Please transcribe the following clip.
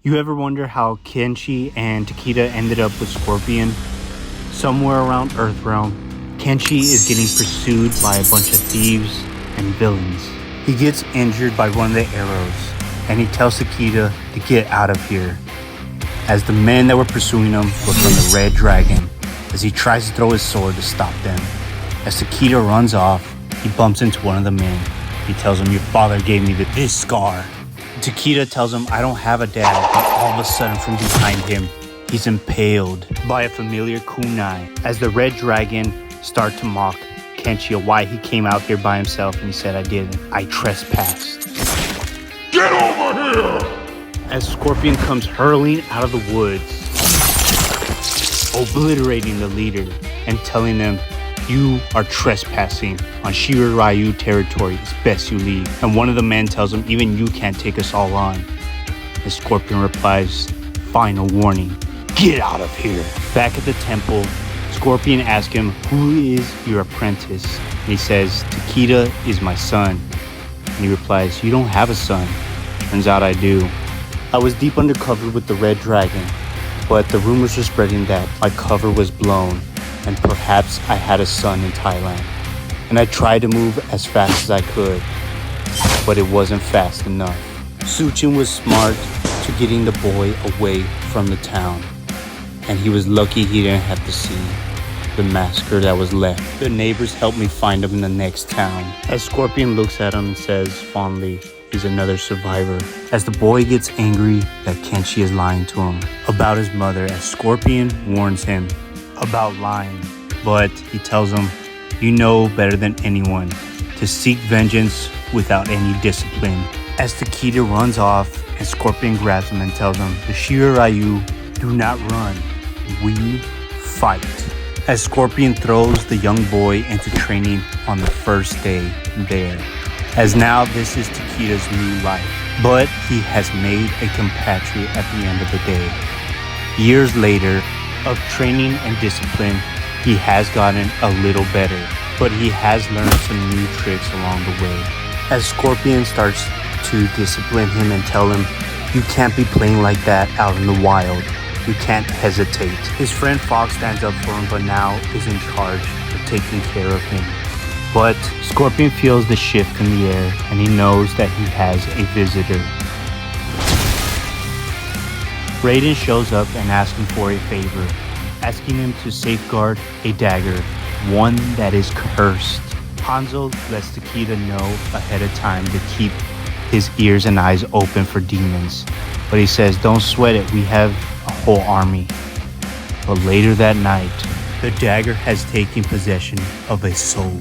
You ever wonder how Kenshi and Takeda ended up with Scorpion? Somewhere around Earthrealm, Kenshi is getting pursued by a bunch of thieves and villains. He gets injured by one of the arrows, and he tells Takeda to get out of here, as the men that were pursuing him were from the Red Dragon, as he tries to throw his sword to stop them. As Takeda runs off, he bumps into one of the men. He tells him, "Your father gave me this scar." Takeda tells him, "I don't have a dad," but all of a sudden from behind him, he's impaled by a familiar kunai. As the Red Dragon start to mock Kenshi why he came out here by himself, and he said, "I didn't, I trespassed." Get over here! As Scorpion comes hurling out of the woods, obliterating the leader and telling them, "You are trespassing on Shirai Ryu territory. It's best you leave." And one of the men tells him, "Even you can't take us all on." The Scorpion replies, "Final warning, get out of here." Back at the temple, Scorpion asks him, "Who is your apprentice?" And he says, "Takeda is my son." And he replies, "You don't have a son." Turns out I do. I was deep undercover with the Red Dragon, but the rumors were spreading that my cover was blown, and perhaps I had a son in Thailand. And I tried to move as fast as I could, but it wasn't fast enough. Suchin was smart to getting the boy away from the town, and he was lucky he didn't have to see the massacre that was left. The neighbors helped me find him in the next town. As Scorpion looks at him and says fondly, "He's another survivor." As the boy gets angry that Kenshi is lying to him about his mother, as Scorpion warns him about lying, but he tells him, "You know better than anyone to seek vengeance without any discipline." As Takeda runs off, and Scorpion grabs him and tells him, "The Shirai Ryu do not run, we fight." As Scorpion throws the young boy into training on the first day there, as now this is Takeda's new life, but he has made a compatriot at the end of the day. Years later, of training and discipline, he has gotten a little better, but he has learned some new tricks along the way. As Scorpion starts to discipline him and tell him, "You can't be playing like that out in the wild. You can't hesitate." His friend Fox stands up for him, but now is in charge of taking care of him. But Scorpion feels the shift in the air, and he knows that he has a visitor. Raiden shows up and asks him for a favor, asking him to safeguard a dagger, one that is cursed. Hanzo lets Takeda know ahead of time to keep his ears and eyes open for demons, but he says, "Don't sweat it, we have a whole army." But later that night, the dagger has taken possession of a soul.